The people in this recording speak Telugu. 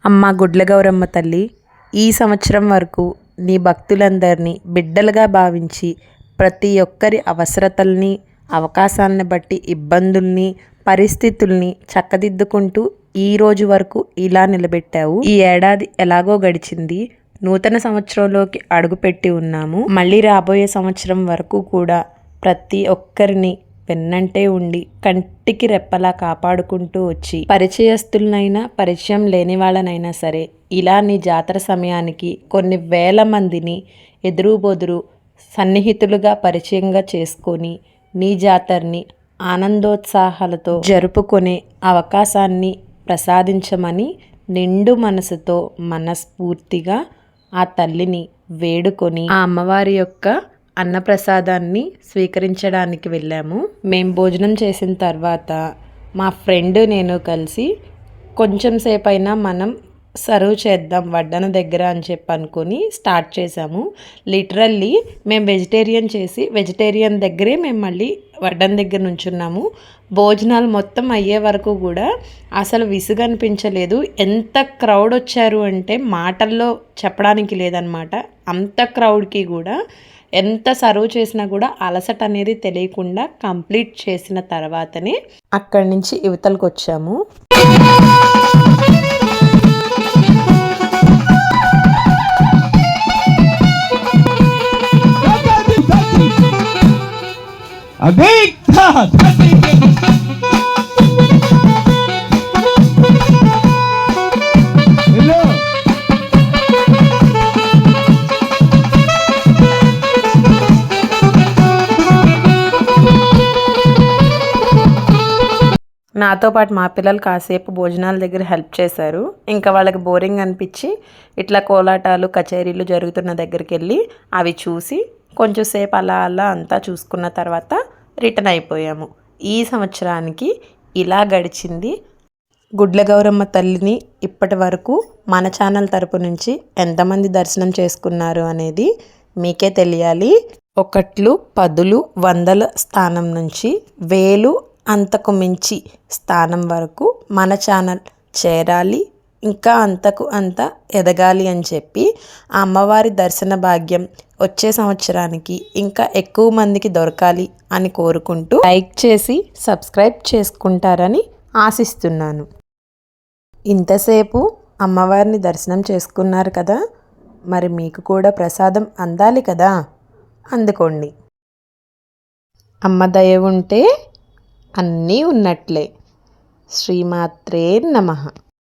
అమ్మ గుడ్లగౌరమ్మ తల్లి, ఈ సంవత్సరం వరకు నీ భక్తులందరినీ బిడ్డలుగా భావించి ప్రతి ఒక్కరి అవసరతల్ని, అవకాశాలను బట్టి ఇబ్బందుల్ని, పరిస్థితుల్ని చక్కదిద్దుకుంటూ ఈ రోజు వరకు ఇలా నిలబెట్టావు. ఈ ఏడాది ఎలాగో గడిచింది. నూతన సంవత్సరంలోకి అడుగుపెట్టి ఉన్నాము. మళ్ళీ రాబోయే సంవత్సరం వరకు కూడా ప్రతి ఒక్కరిని వెన్నంటే ఉండి కంటికి రెప్పలా కాపాడుకుంటూ వచ్చి పరిచయస్తులనైనా పరిచయం లేని వాళ్ళనైనా సరే ఇలా నీ జాతర సమయానికి కొన్ని వేల మందిని ఎదురుబొదురు సన్నిహితులుగా పరిచయంగా చేసుకొని నీ జాతరని ఆనందోత్సాహాలతో జరుపుకునే అవకాశాన్ని ప్రసాదించమని నిండు మనసుతో మనస్ఫూర్తిగా ఆ తల్లిని వేడుకొని ఆ అమ్మవారి యొక్క అన్నప్రసాదాన్ని స్వీకరించడానికి వెళ్ళాము. మేము భోజనం చేసిన తర్వాత మా ఫ్రెండ్ నేను కలిసి కొంచెం సేపు అయినా మనం సర్వ్ చేద్దాం వడ్డన దగ్గర అని చెప్పి అనుకొని స్టార్ట్ చేసాము. లిటరల్లీ మేము వెజిటేరియన్ చేసి వెజిటేరియన్ దగ్గరే మేము మళ్ళీ వడ్డన దగ్గర నుంచున్నాము. భోజనాలు మొత్తం అయ్యే వరకు కూడా అసలు విసుగు అనిపించలేదు. ఎంత క్రౌడ్ వచ్చారు అంటే మాటల్లో చెప్పడానికి లేదనమాట. అంత క్రౌడ్కి కూడా ఎంత సర్వ్ చేసినా కూడా అలసట అనేది తెలియకుండా కంప్లీట్ చేసిన తర్వాతనే అక్కడి నుంచి యువతలకు వచ్చాము. నాతో పాటు మా పిల్లలు కాసేపు భోజనాల దగ్గర హెల్ప్ చేశారు. ఇంకా వాళ్ళకి బోరింగ్ అనిపించి ఇట్లా కోలాటాలు కచేరీలు జరుగుతున్న దగ్గరికి వెళ్ళి అవి చూసి కొంచెం సేపు అలా అంతా చూసుకున్న తర్వాత రిటర్న్ అయిపోయాము. ఈ సంవత్సరానికి ఇలా గడిచింది. గుడ్లగౌరమ్మ తల్లిని ఇప్పటి వరకు మన ఛానల్ తరపు నుంచి ఎంతమంది దర్శనం చేసుకున్నారు అనేది మీకే తెలియాలి. 1, 10, 100 స్థానం నుంచి 1000 అంతకు మించి స్థానం వరకు మన ఛానల్ చేరాలి, ఇంకా అంతకు అంత ఎదగాలి అని చెప్పి ఆ అమ్మవారి దర్శన భాగ్యం వచ్చే సంవత్సరానికి ఇంకా ఎక్కువ మందికి దొరకాలి అని కోరుకుంటూ లైక్ చేసి సబ్స్క్రైబ్ చేసుకుంటారని ఆశిస్తున్నాను. ఇంతసేపు అమ్మవారిని దర్శనం చేసుకున్నారు కదా, మరి మీకు కూడా ప్రసాదం అందాలి కదా, అందుకోండి. అమ్మ దయ ఉంటే అన్నీ ఉన్నట్లే. శ్రీమాత్రే నమః.